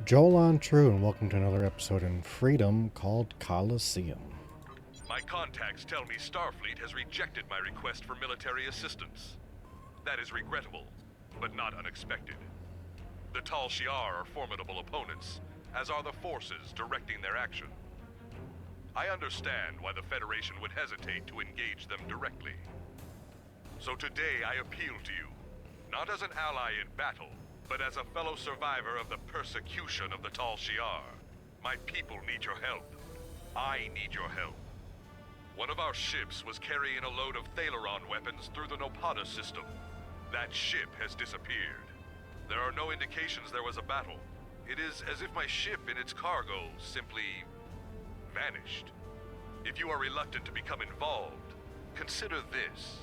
Joel True, and welcome to another episode in Freedom called Coliseum. My contacts tell me Starfleet has rejected my request for military assistance. That is regrettable, but not unexpected. The Tal Shiar are formidable opponents, as are the forces directing their action. I understand why the Federation would hesitate to engage them directly. So today I appeal to you, not as an ally in battle, but as a fellow survivor of the persecution of the Tal Shiar. My people need your help. I need your help. One of our ships was carrying a load of Thalaron weapons through the Nopada system. That ship has disappeared. There are no indications there was a battle. It is as if my ship and its cargo simply vanished. If you are reluctant to become involved, consider this.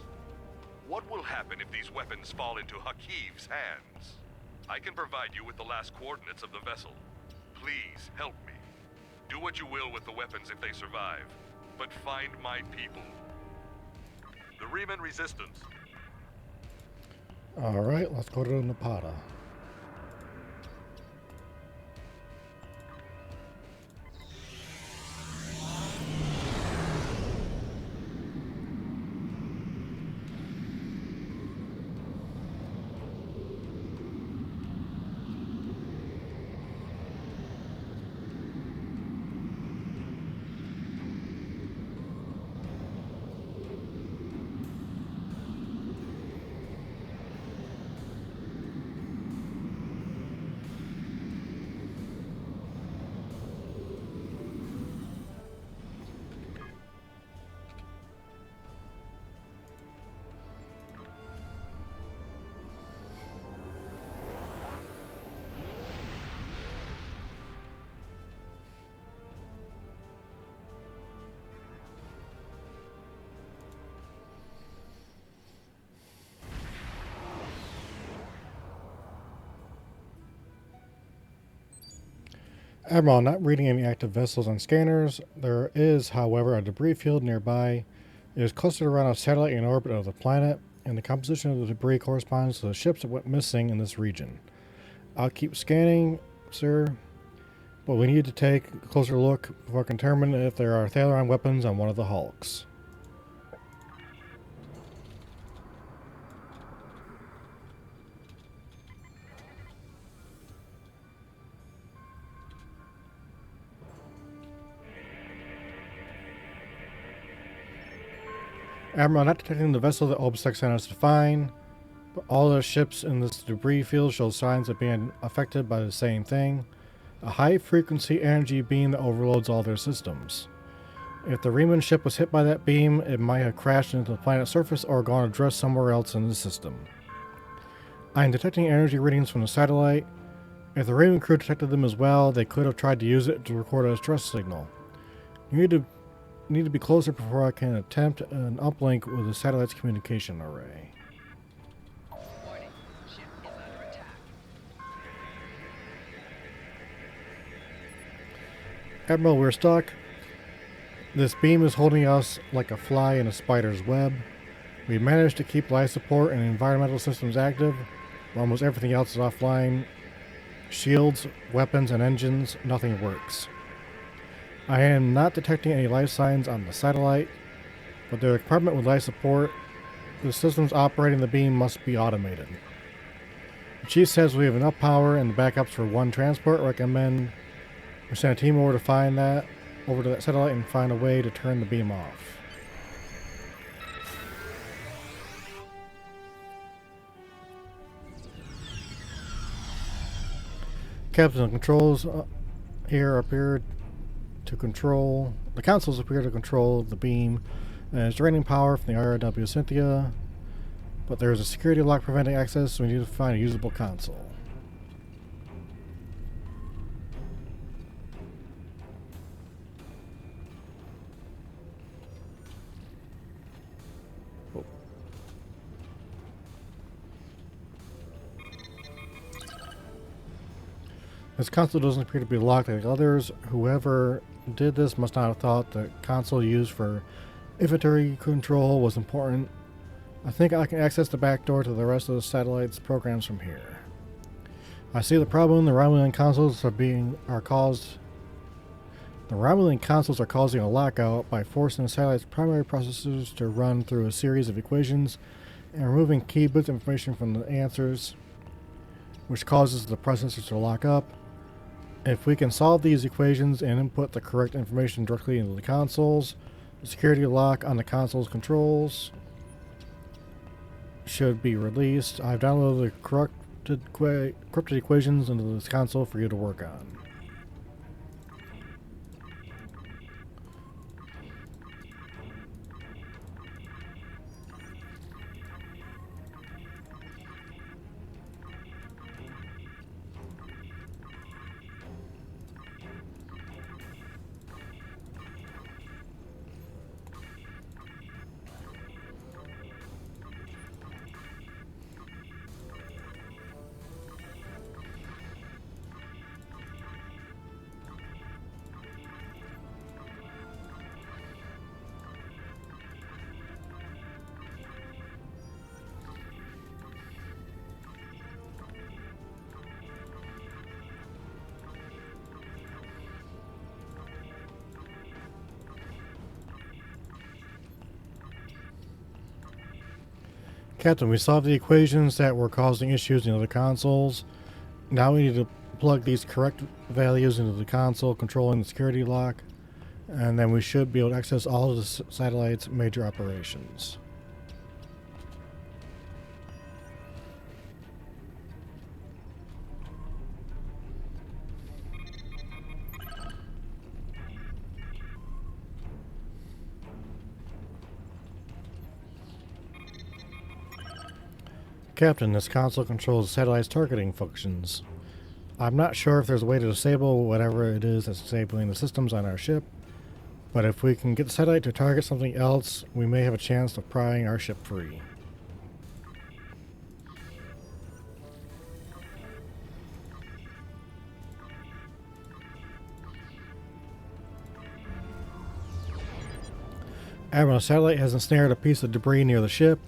What will happen if these weapons fall into Hakiv's hands? I can provide you with the last coordinates of the vessel. Please help me. Do what you will with the weapons if they survive, but find my people. The Riemann Resistance. Alright, let's go to Napata. Admiral, not reading any active vessels on scanners. There is, however, a debris field nearby. It is clustered around a satellite in orbit of the planet, and the composition of the debris corresponds to the ships that went missing in this region. I'll keep scanning, sir, but we need to take a closer look before determining if there are Thalaron weapons on one of the hulks. Admiral, not detecting the vessel that OBSEC sent us to find, but all the ships in this debris field show signs of being affected by the same thing. A high-frequency energy beam that overloads all their systems. If the Riemann ship was hit by that beam, it might have crashed into the planet's surface or gone adrift somewhere else in the system. I am detecting energy readings from the satellite. If the Riemann crew detected them as well, they could have tried to use it to record a distress signal. You need to be closer before I can attempt an uplink with the satellite's communication array. Warning, ship is under attack. Admiral, we're stuck. This beam is holding us like a fly in a spider's web. We managed to keep life support and environmental systems active, but almost everything else is offline. Shields, weapons, and engines, nothing works. I am not detecting any life signs on the satellite, but the compartment with life support, the systems operating the beam must be automated. The chief says we have enough power and the backups for one transport. Recommend we send a team over to that satellite and find a way to turn the beam off. Captain controls appear to control. The councils appear to control the beam, and it's draining power from the RW Cynthia. But there is a security lock preventing access, so we need to find a usable console. This console doesn't appear to be locked like others. Whoever did this must not have thought the console used for inventory control was important. I think I can access the back door to the rest of the satellite's programs from here. I see the problem. The Romulan consoles are causing a lockout by forcing the satellite's primary processors to run through a series of equations and removing key bits of information from the answers, which causes the processors to lock up. If we can solve these equations and input the correct information directly into the consoles, the security lock on the console's controls should be released. I've downloaded the corrupted equations into this console for you to work on. Captain, we solved the equations that were causing issues in the other consoles. Now we need to plug these correct values into the console controlling the security lock, and then we should be able to access all of the satellite's major operations. Captain, this console controls the satellite's targeting functions. I'm not sure if there's a way to disable whatever it is that's disabling the systems on our ship, but if we can get the satellite to target something else, we may have a chance of prying our ship free. Admiral, the satellite has ensnared a piece of debris near the ship.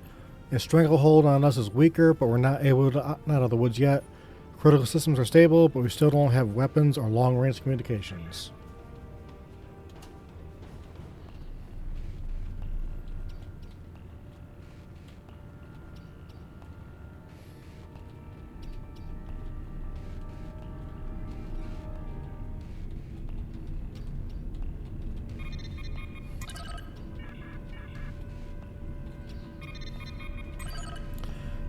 Its stranglehold on us is weaker, but we're not out of the woods yet. Critical systems are stable, but we still don't have weapons or long-range communications.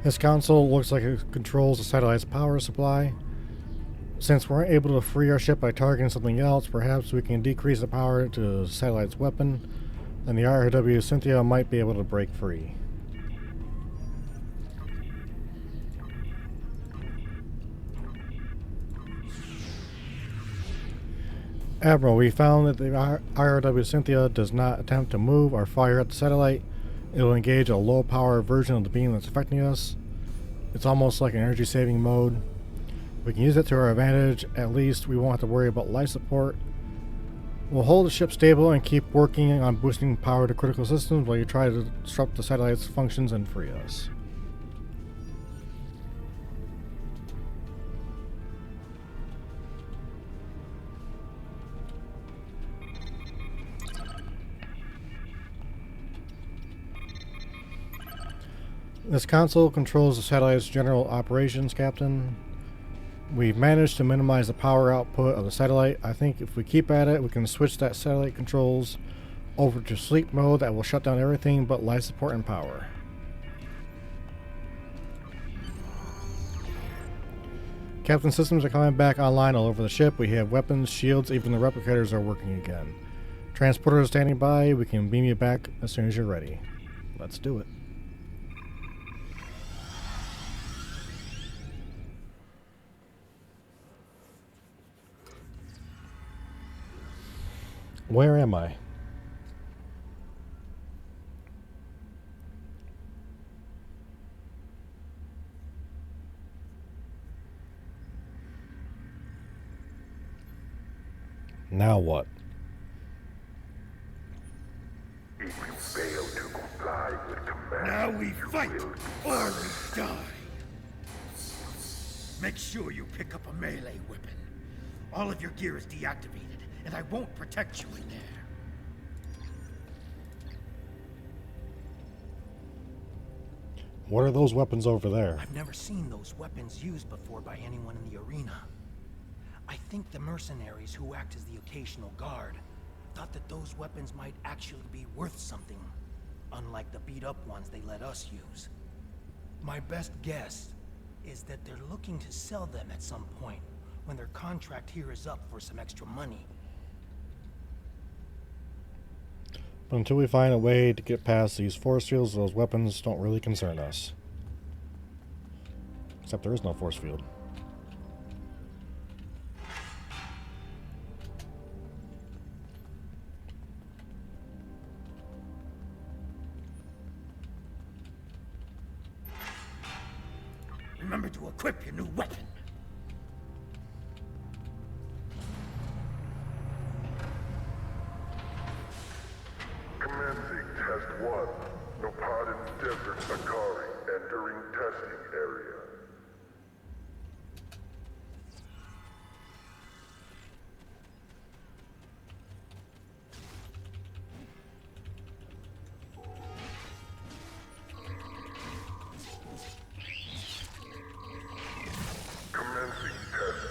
This console looks like it controls the satellite's power supply. Since we're able to free our ship by targeting something else, perhaps we can decrease the power to the satellite's weapon, and the RW Cynthia might be able to break free. Admiral, we found that the RW Cynthia does not attempt to move or fire at the satellite. It will engage a low-power version of the beam that's affecting us. It's almost like an energy-saving mode. We can use it to our advantage. At least we won't have to worry about life support. We'll hold the ship stable and keep working on boosting power to critical systems while you try to disrupt the satellite's functions and free us. This console controls the satellite's general operations, Captain. We've managed to minimize the power output of the satellite. I think if we keep at it, we can switch that satellite controls over to sleep mode that will shut down everything but life support and power. Captain, systems are coming back online all over the ship. We have weapons, shields, even the replicators are working again. Transporter is standing by. We can beam you back as soon as you're ready. Let's do it. Where am I? Now what? If you fail to comply with command, Now we you fight, will or we die. Make sure you pick up a melee weapon. All of your gear is deactivated, and I won't protect you in there. What are those weapons over there? I've never seen those weapons used before by anyone in the arena. I think the mercenaries who act as the occasional guard thought that those weapons might actually be worth something, unlike the beat-up ones they let us use. My best guess is that they're looking to sell them at some point when their contract here is up for some extra money. But until we find a way to get past these force fields, those weapons don't really concern us. Except there is no force field. Remember to equip your new weapon. Commencing Test 1. Nopadin Desert Akari entering testing area. Commencing Test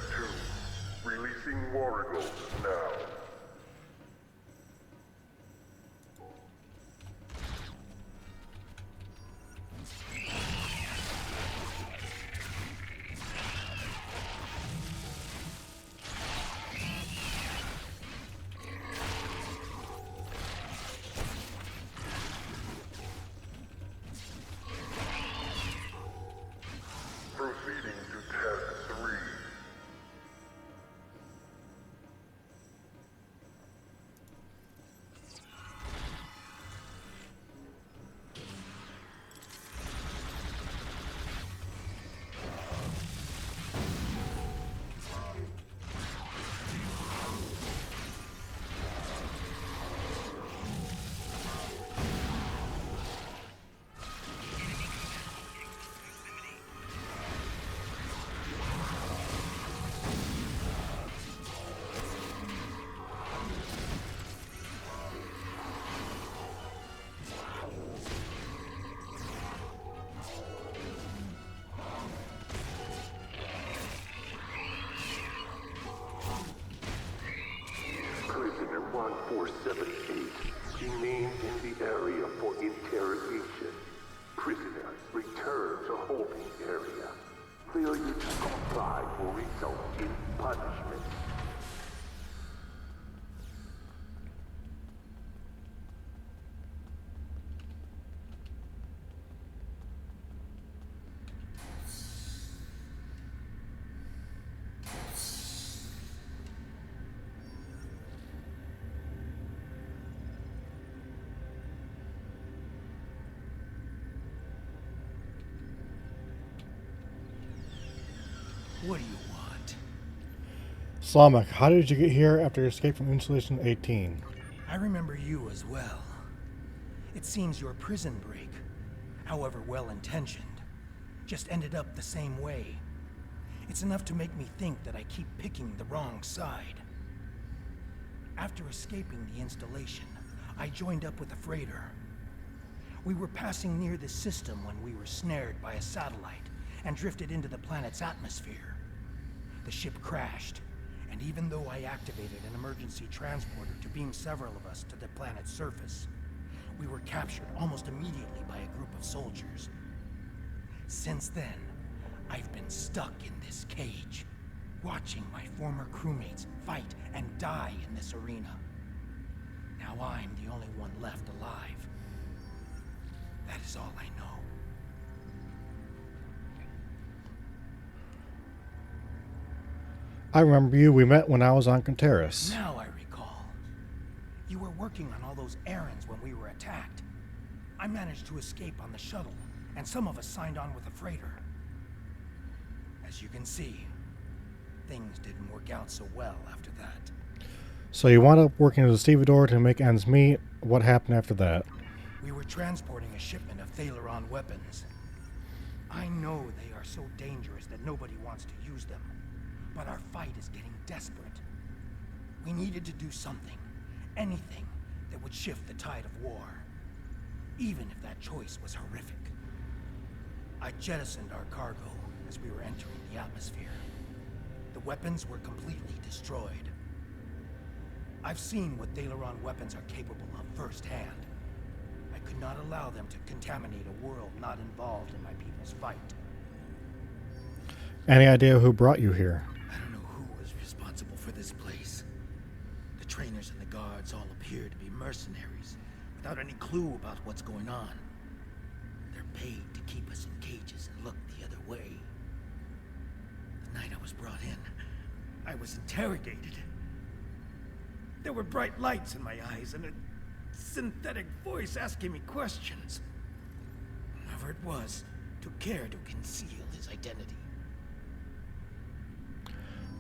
2. Releasing Warrigals now. Proceeding to Test 3. Prisoner 1478 remains in the area for interrogation. Prisoner, return to holding area. Failure to comply will result in punishment. What do you want? Slamek, how did you get here after your escape from Installation 18? I remember you as well. It seems your prison break, however well-intentioned, just ended up the same way. It's enough to make me think that I keep picking the wrong side. After escaping the installation, I joined up with a freighter. We were passing near the system when we were snared by a satellite and drifted into the planet's atmosphere. The ship crashed, and even though I activated an emergency transporter to beam several of us to the planet's surface, we were captured almost immediately by a group of soldiers. Since then, I've been stuck in this cage, watching my former crewmates fight and die in this arena. Now I'm the only one left alive. That is all I know. I remember you. We met when I was on Conteris. Now I recall. You were working on all those errands when we were attacked. I managed to escape on the shuttle, and some of us signed on with the freighter. As you can see, things didn't work out so well after that. So you wound up working as a stevedore to make ends meet. What happened after that? We were transporting a shipment of Thaleron weapons. I know they are so dangerous that nobody wants to use them, but our fight is getting desperate. We needed to do something, anything, that would shift the tide of war, even if that choice was horrific. I jettisoned our cargo as we were entering the atmosphere. The weapons were completely destroyed. I've seen what Dalaran weapons are capable of firsthand. I could not allow them to contaminate a world not involved in my people's fight. Any idea who brought you here? I don't know who was responsible for this place. The trainers and the guards all appear to be mercenaries, without any clue about what's going on. They're paid to keep us in cages and look the other way. The night I was brought in, I was interrogated. There were bright lights in my eyes and a synthetic voice asking me questions. Whoever it was took care to conceal his identity.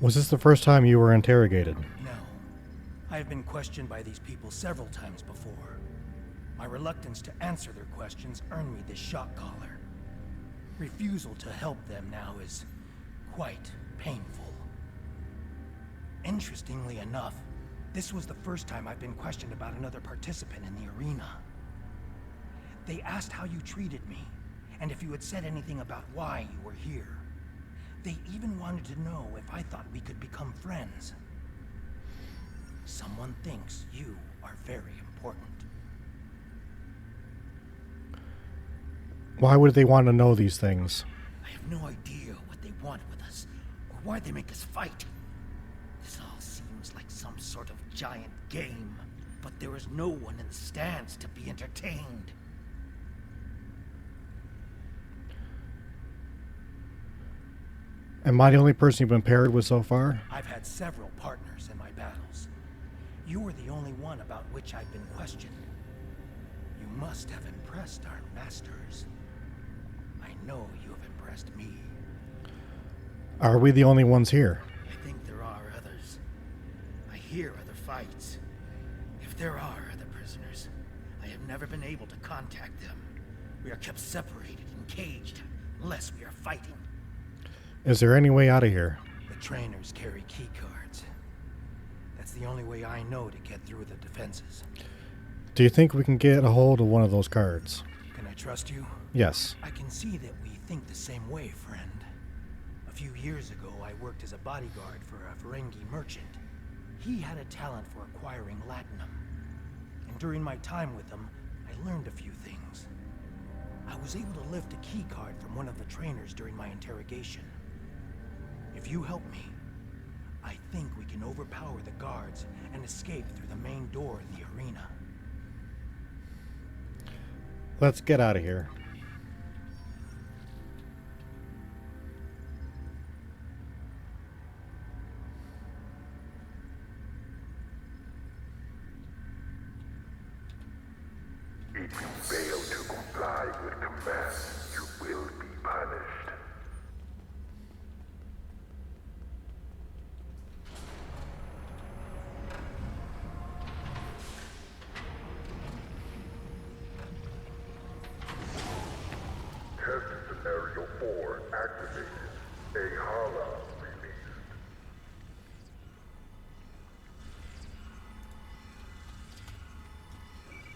Was this the first time you were interrogated? No. I have been questioned by these people several times before. My reluctance to answer their questions earned me this shock collar. Refusal to help them now is quite painful. Interestingly enough, this was the first time I've been questioned about another participant in the arena. They asked how you treated me, and if you had said anything about why you were here. They even wanted to know if I thought we could become friends. Someone thinks you are very important. Why would they want to know these things? I have no idea what they want with us, or why they make us fight. This all seems like some sort of giant game, but there is no one in the stands to be entertained. Am I the only person you've been paired with so far? I've had several partners in my battles. You were the only one about which I've been questioned. You must have impressed our masters. I know you have impressed me. Are we the only ones here? I think there are others. I hear other fights. If there are other prisoners, I have never been able to contact them. We are kept separated and caged, unless we are fighting. Is there any way out of here? The trainers carry key cards. That's the only way I know to get through the defenses. Do you think we can get a hold of one of those cards? Can I trust you? Yes. I can see that we think the same way, friend. A few years ago, I worked as a bodyguard for a Ferengi merchant. He had a talent for acquiring latinum. And during my time with him, I learned a few things. I was able to lift a key card from one of the trainers during my interrogation. If you help me, I think we can overpower the guards and escape through the main door in the arena. Let's get out of here. If you fail to comply with commands, you will be punished. Test Scenario 4 activated. A Hala released.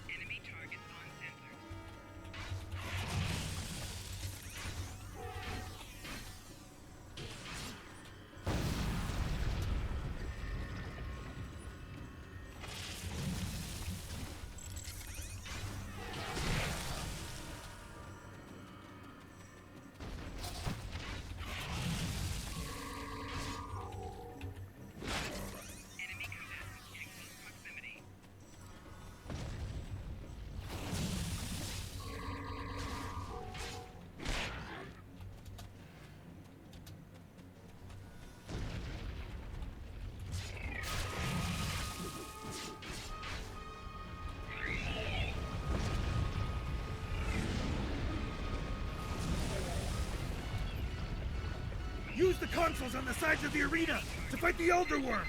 Enemy targets on sensors. Enemy combatants in close proximity. Use the consoles on the sides of the arena to fight the Elder Worm!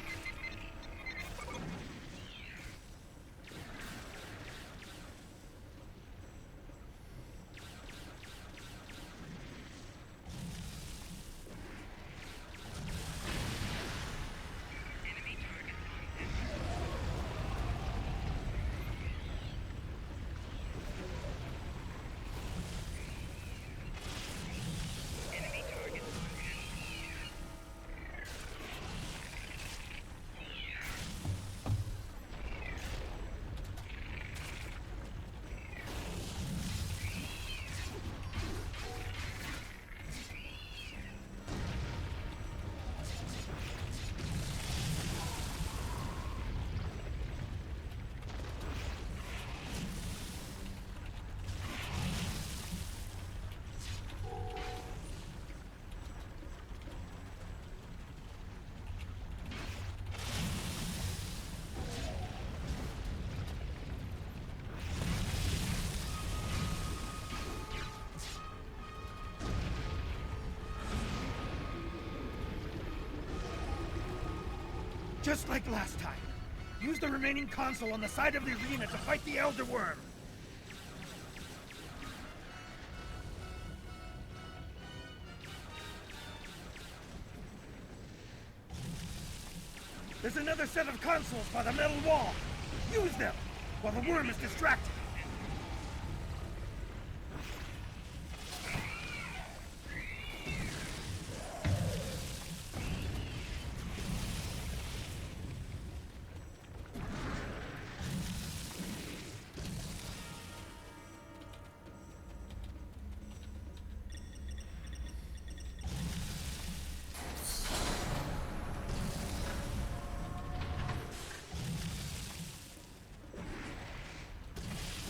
Just like last time. Use the remaining console on the side of the arena to fight the Elder Worm. There's another set of consoles by the metal wall. Use them while the worm is distracted.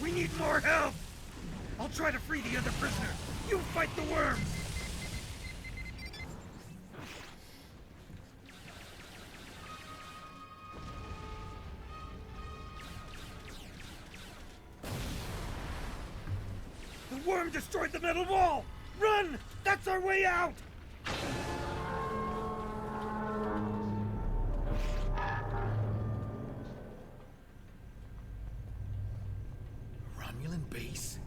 We need more help! I'll try to free the other prisoner. You fight the worms! The worm destroyed the metal wall! Run! That's our way out! Romulan base?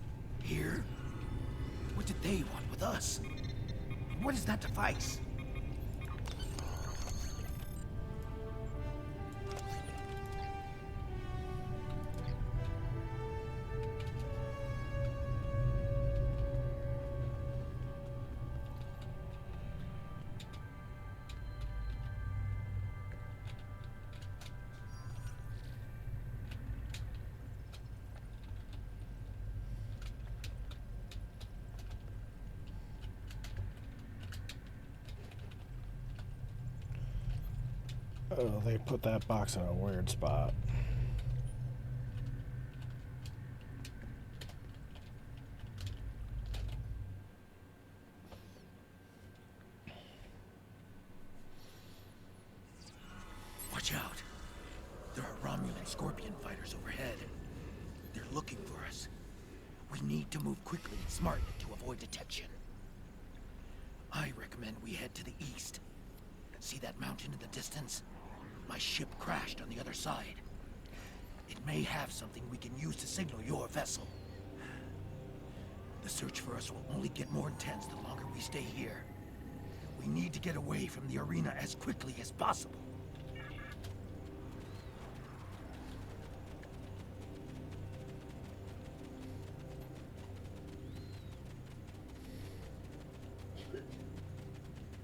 Here? What did they want with us? And what is that device? Oh, they put that box in a weird spot. Watch out. There are Romulan Scorpion fighters overhead. They're looking for us. We need to move quickly and smartly to avoid detection. I recommend we head to the east. See that mountain in the distance? My ship crashed on the other side. It may have something we can use to signal your vessel. The search for us will only get more intense the longer we stay here. We need to get away from the arena as quickly as possible.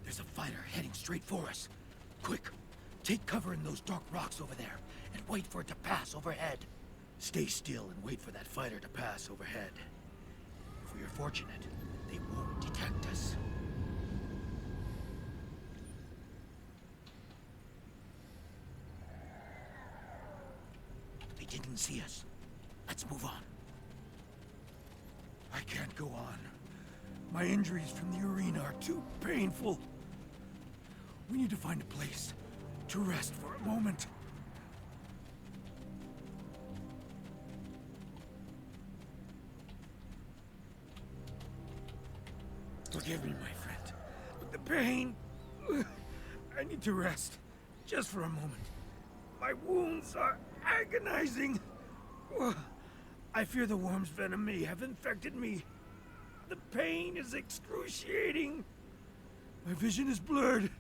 There's a fighter heading straight for us. Quick, take cover in those dark rocks over there, and wait for it to pass overhead. Stay still and wait for that fighter to pass overhead. If we are fortunate, they won't detect us. They didn't see us. Let's move on. I can't go on. My injuries from the arena are too painful. We need to find a place to rest for a moment. Forgive me, my friend, but the pain... I need to rest, just for a moment. My wounds are agonizing. I fear the worm's venom may have infected me. The pain is excruciating. My vision is blurred,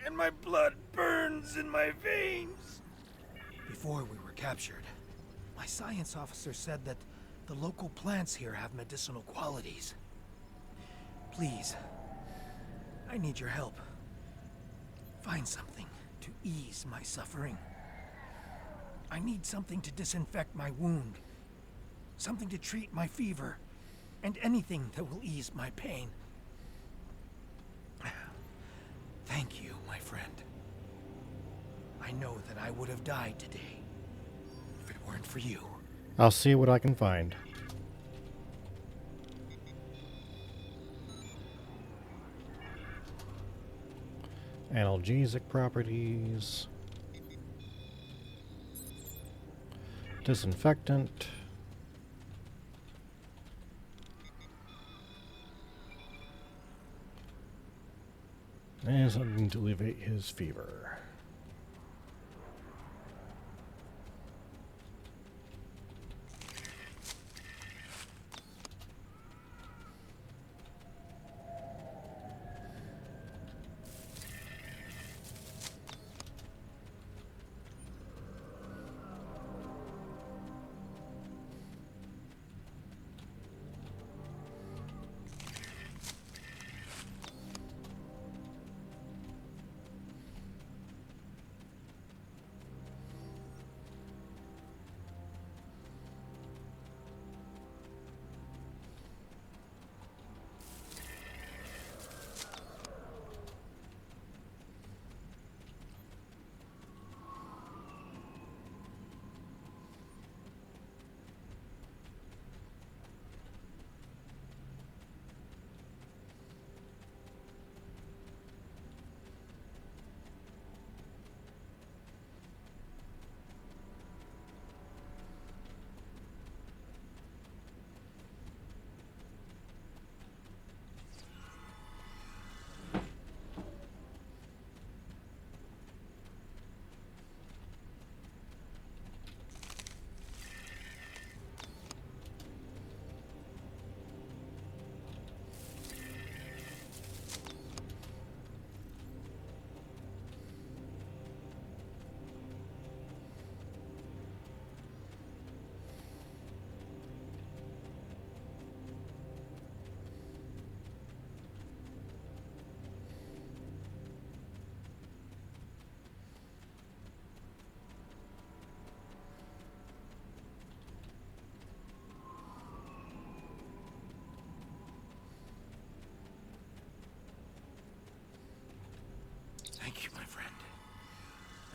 and my blood burns in my veins. Before we were captured, my science officer said that the local plants here have medicinal qualities. Please, I need your help. Find something to ease my suffering. I need something to disinfect my wound. Something to treat my fever. And anything that will ease my pain. Thank you, my friend. I know that I would have died today if it weren't for you. I'll see what I can find. Analgesic properties. Disinfectant. And something to alleviate his fever.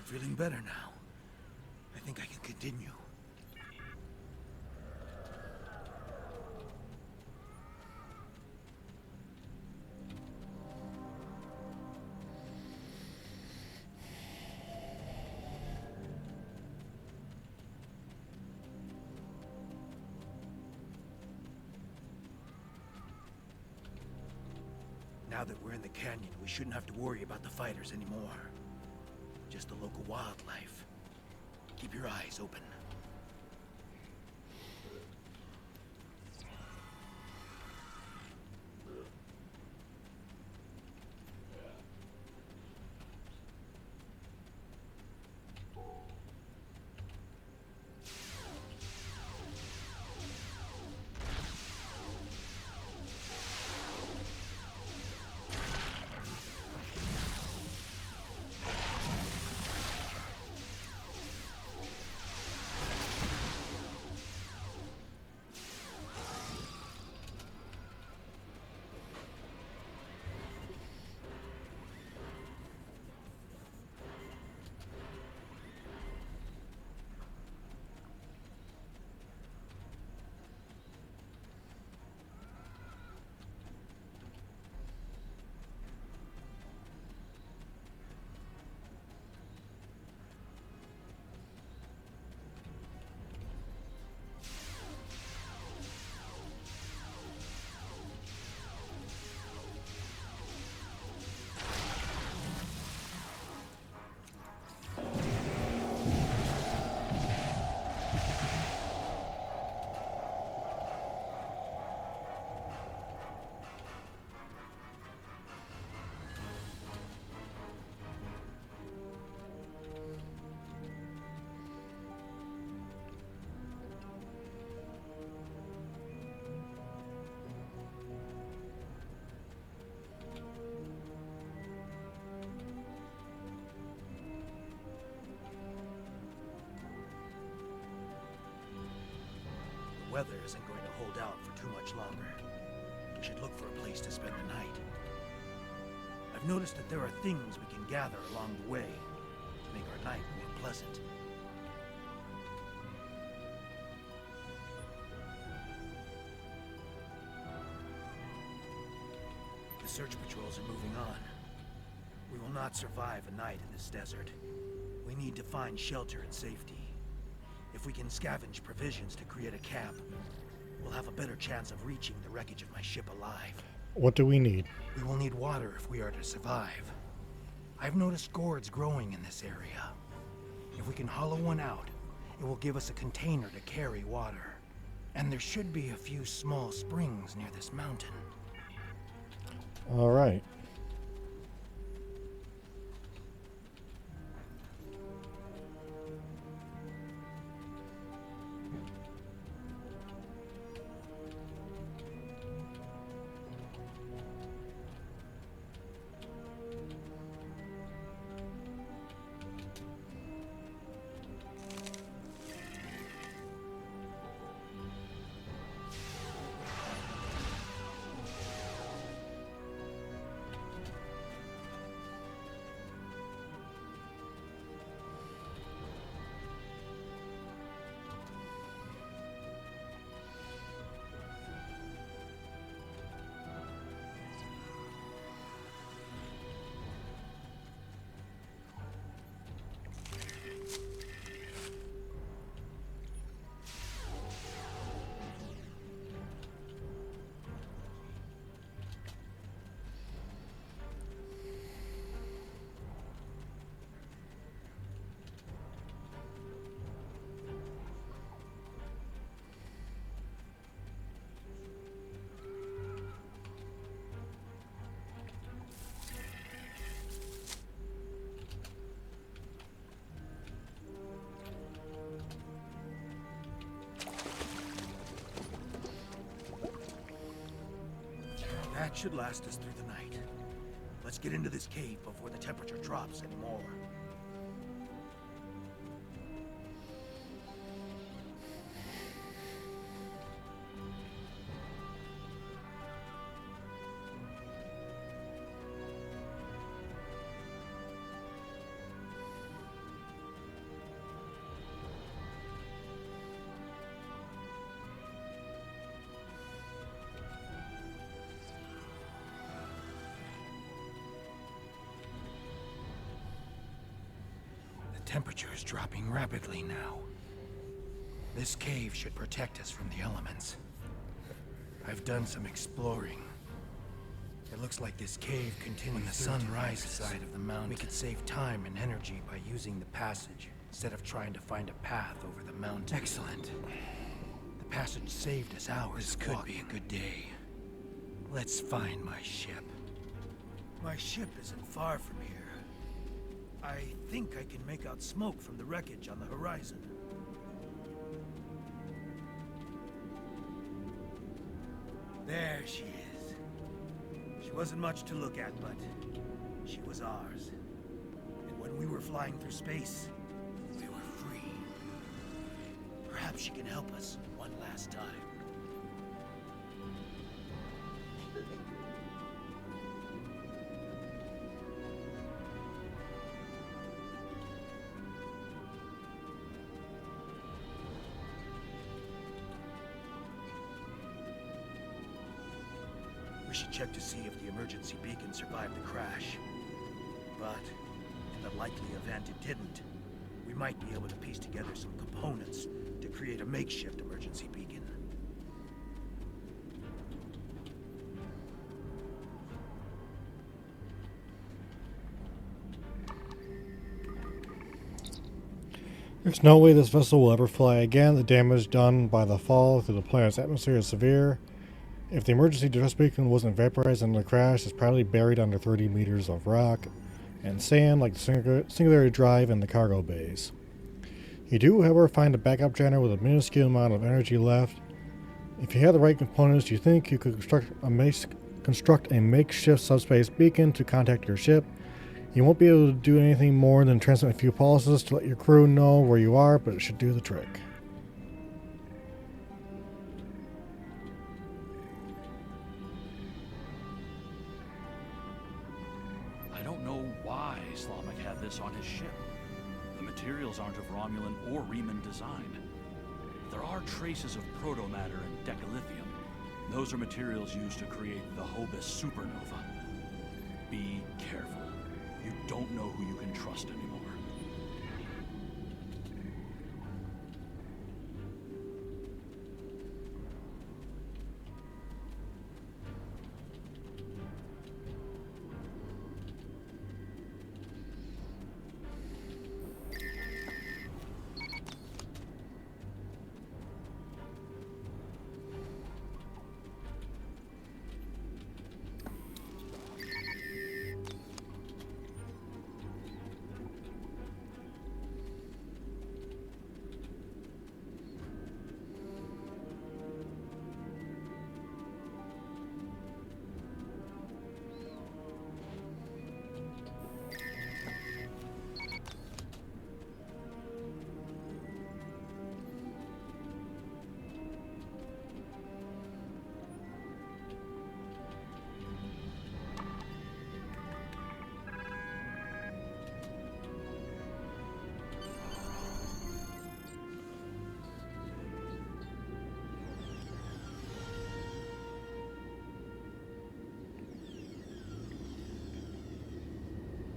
feeling better now. I think I can continue. Now that we're in the canyon, we shouldn't have to worry about the fighters anymore. Just the local wildlife. Keep your eyes open. The weather isn't going to hold out for too much longer. We should look for a place to spend the night. I've noticed that there are things we can gather along the way to make our night more pleasant. The search patrols are moving on. We will not survive a night in this desert. We need to find shelter and safety. If we can scavenge provisions to create a camp, we'll have a better chance of reaching the wreckage of my ship alive. What do we need? We will need water if we are to survive. I've noticed gourds growing in this area. If we can hollow one out, it will give us a container to carry water. And there should be a few small springs near this mountain. All right. That should last us through the night. Let's get into this cave before the temperature drops anymore. temperature is dropping rapidly now. This cave should protect us from the elements. I've done some exploring. It looks like this cave continues when the sun rises side of the mountain. We could save time and energy by using the passage instead of trying to find a path over the mountain. Excellent. The passage saved us hours. This could be a good day. Let's find my ship. My ship isn't far from here. I think I can make out smoke from the wreckage on the horizon. There she is. She wasn't much to look at, but she was ours. And when we were flying through space, we were free. Perhaps she can help us one last time. We should check to see if the emergency beacon survived the crash. But in the likely event it didn't, we might be able to piece together some components to create a makeshift emergency beacon. There's no way this vessel will ever fly again. The damage done by the fall through the planet's atmosphere is severe. If the emergency distress beacon wasn't vaporized in the crash, it's probably buried under 30 meters of rock and sand like the singularity drive in the cargo bays. You do, however, find a backup generator with a minuscule amount of energy left. If you have the right components, you think you could construct a makeshift subspace beacon to contact your ship. You won't be able to do anything more than transmit a few pulses to let your crew know where you are, but it should do the trick. I don't know why Slavic had this on his ship. The materials aren't of Romulan or Reman design. There are traces of protomatter and decalithium. Those are materials used to create the Hobus supernova. Be careful. You don't know who you can trust anymore.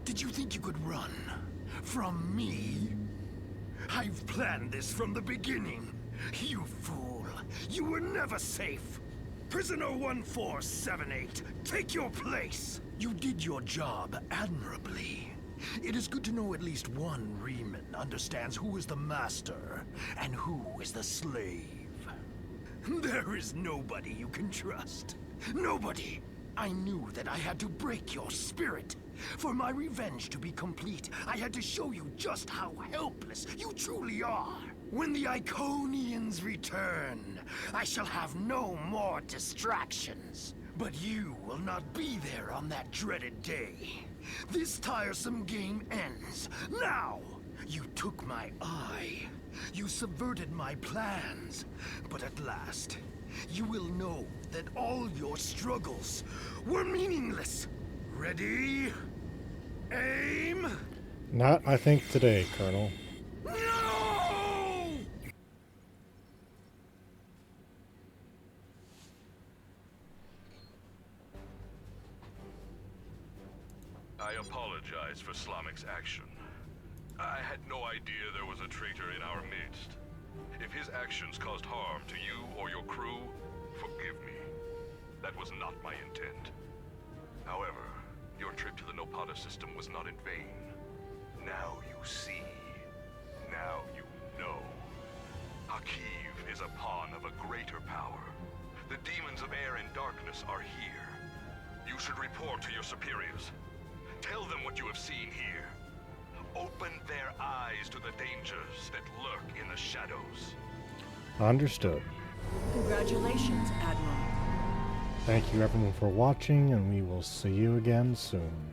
Did you think you could run from me? I've planned this from the beginning. You fool. You were never safe. Prisoner 1478, take your place. You did your job admirably. It is good to know at least one Reman understands who is the master and who is the slave. There is nobody you can trust. Nobody. I knew that I had to break your spirit. For my revenge to be complete, I had to show you just how helpless you truly are. When the Iconians return, I shall have no more distractions. But you will not be there on that dreaded day. This tiresome game ends now. You took my eye. You subverted my plans. But at last, you will know that all your struggles were meaningless. Ready? Aim! Not, I think, today, Colonel. No! I apologize for Slamic's action. I had no idea there was a traitor in our midst. If his actions caused harm to you or your crew, forgive me. That was not my intent. However, your trip to the Nopata system was not in vain. Now you see. Now you know. Hakiv is a pawn of a greater power. The demons of air and darkness are here. You should report to your superiors. Tell them what you have seen here. Open their eyes to the dangers that lurk in the shadows. Understood. Congratulations, Admiral. Thank you everyone for watching, and we will see you again soon.